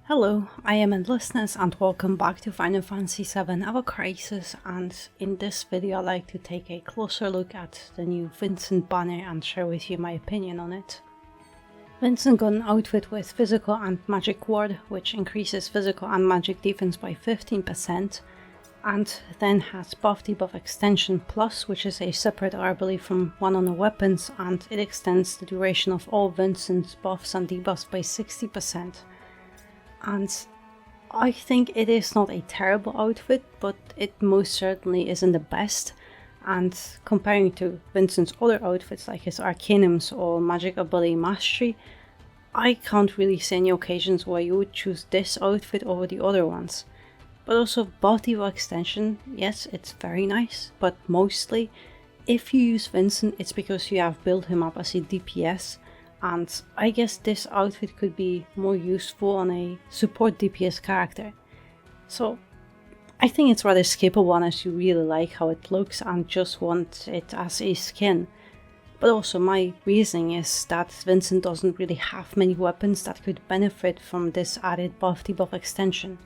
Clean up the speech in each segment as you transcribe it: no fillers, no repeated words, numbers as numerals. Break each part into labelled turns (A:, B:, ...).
A: Hello, I am listeners and welcome back to Final Fantasy VII Ever Crisis, and in this video I'd like to take a closer look at the new Vincent banner and share with you my opinion on it. Vincent got an outfit with physical and magic ward, which increases physical and magic defense by 15%, and then has buff debuff extension plus, which is a separate ability from one on the weapons, and it extends the duration of all Vincent's buffs and debuffs by 60%. And I think it is not a terrible outfit, but it most certainly isn't the best. And comparing to Vincent's other outfits like his Arcanums or Magic Ability Mastery, I can't really see any occasions where you would choose this outfit over the other ones. But also buff debuff extension, yes, it's very nice, but mostly if you use Vincent it's because you have built him up as a DPS. And I guess this outfit could be more useful on a support DPS character. So I think it's rather skippable unless you really like how it looks and just want it as a skin. But also my reasoning is that Vincent doesn't really have many weapons that could benefit from this added buff debuff extension.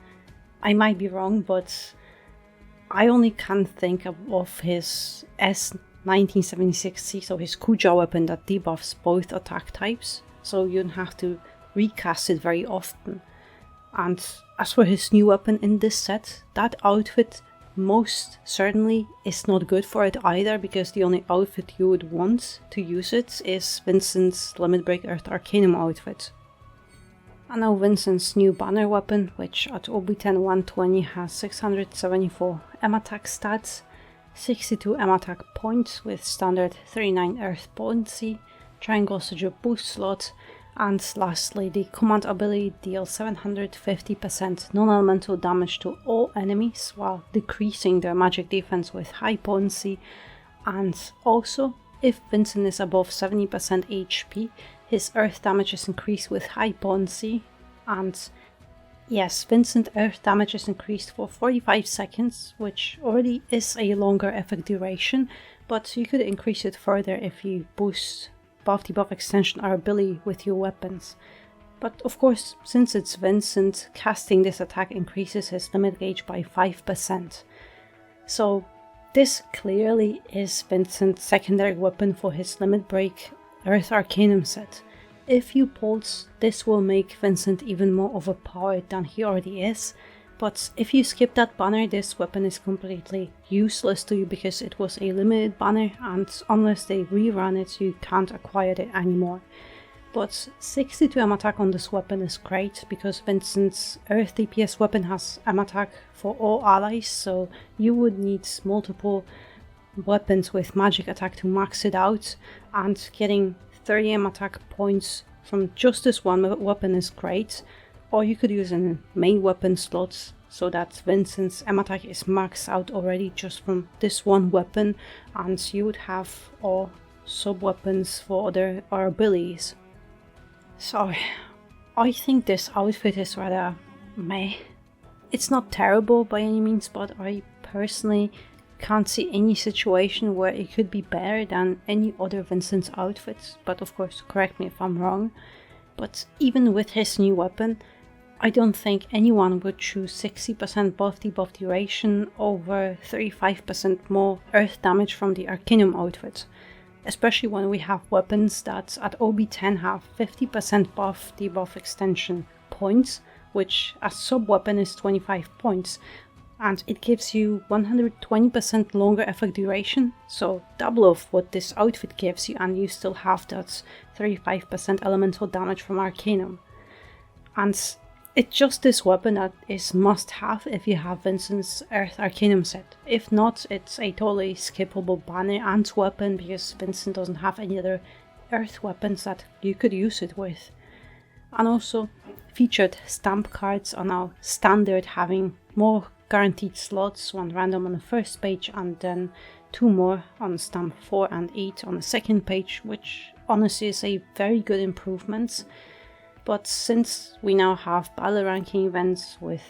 A: I might be wrong, but I only can think of his S1976C, so his Kuja weapon that debuffs both attack types, so you don't have to recast it very often. And as for his new weapon in this set, that outfit most certainly is not good for it either, because the only outfit you would want to use it is Vincent's Limit Break Earth Arcanum outfit. And now Vincent's new banner weapon, which at OB10 120 has 674 M attack stats, 62 M attack points with standard 39 earth potency, triangle sigil boost slot, and lastly the command ability deals 750% non-elemental damage to all enemies while decreasing their magic defense with high potency. And also, if Vincent is above 70% HP, his earth damage is increased with high potency. And yes, Vincent earth damage is increased for 45 seconds, which already is a longer effect duration, but you could increase it further if you boost buff debuff extension or ability with your weapons. But of course, since it's Vincent, casting this attack increases his limit gauge by 5%. So this clearly is Vincent's secondary weapon for his Limit Break Earth Arcanum set. If you pulse, this will make Vincent even more overpowered than he already is, but if you skip that banner, this weapon is completely useless to you because it was a limited banner, and unless they rerun it you can't acquire it anymore. But 62 M attack on this weapon is great because Vincent's Earth DPS weapon has M attack for all allies, so you would need multiple weapons with magic attack to max it out, and getting 30 M attack points from just this one weapon is great. Or you could use a main weapon slots so that Vincent's M attack is maxed out already just from this one weapon, and you would have all sub weapons for other abilities. So I think this outfit is rather meh. It's not terrible by any means, but I personally can't see any situation where it could be better than any other Vincent's outfits, but of course correct me if I'm wrong. But even with his new weapon, I don't think anyone would choose 60% buff debuff duration over 35% more earth damage from the Arcanum outfit, especially when we have weapons that at OB10 have 50% buff debuff extension points, which as sub-weapon is 25 points, and it gives you 120% longer effect duration, so double of what this outfit gives you, and you still have that 35% elemental damage from Arcanum. And it's just this weapon that is must have if you have Vincent's Earth Arcanum set. If not, it's a totally skippable banner and weapon because Vincent doesn't have any other Earth weapons that you could use it with. And also, featured stamp cards are now standard, having more guaranteed slots, one random on the first page and then 2 more on stamp 4 and 8 on the second page, which honestly is a very good improvement. But since we now have battle ranking events with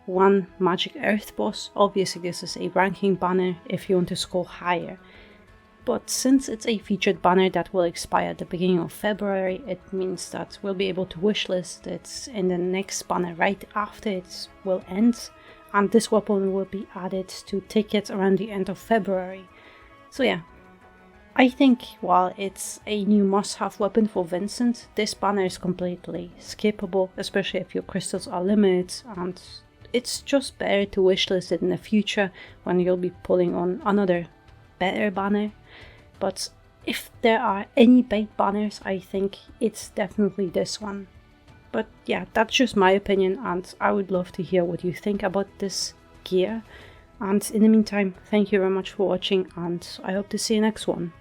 A: one Magic Earth boss, obviously this is a ranking banner if you want to score higher. But since it's a featured banner that will expire at the beginning of February, it means that we'll be able to wishlist it in the next banner right after it will end, and this weapon will be added to tickets around the end of February. So yeah, I think while it's a new must-have weapon for Vincent, this banner is completely skippable, especially if your crystals are limited, and it's just better to wishlist it in the future when you'll be pulling on another better banner. But if there are any bait banners, I think it's definitely this one. But yeah, that's just my opinion, and I would love to hear what you think about this gear. And in the meantime, thank you very much for watching, and I hope to see you next one.